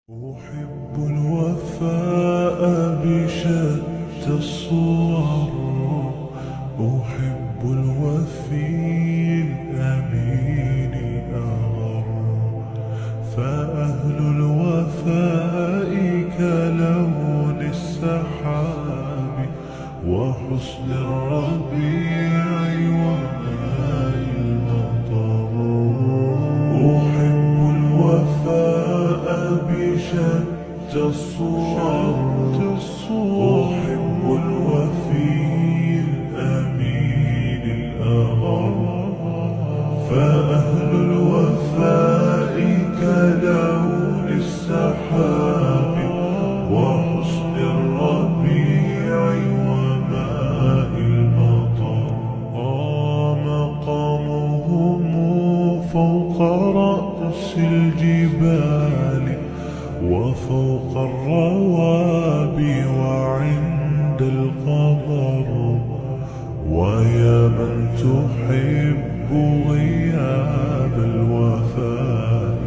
أحب الوفاء بشتى الصور، أحب الوفي الأمين الأغر، فأهل الوفاء كلون السحاب وحسن الربيع وماء المطر. أحب الوفاء بشتى الصور، أحب الوفي الأمين الأغر، فأهل الوفاء كلون السحاب وحسن الربيع وماء المطر. مقامهم فوق رأس الجبال وفوق الروابي وعند القمر. ويا من تحب غياب الوفاء،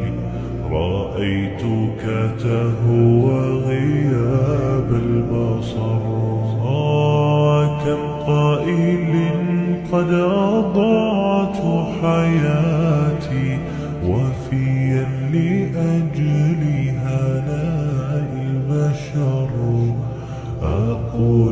رأيتك تهوى غياب البصر. كم قائل قد أضعت حياتي وفيا لأجل هناء البشر. أقول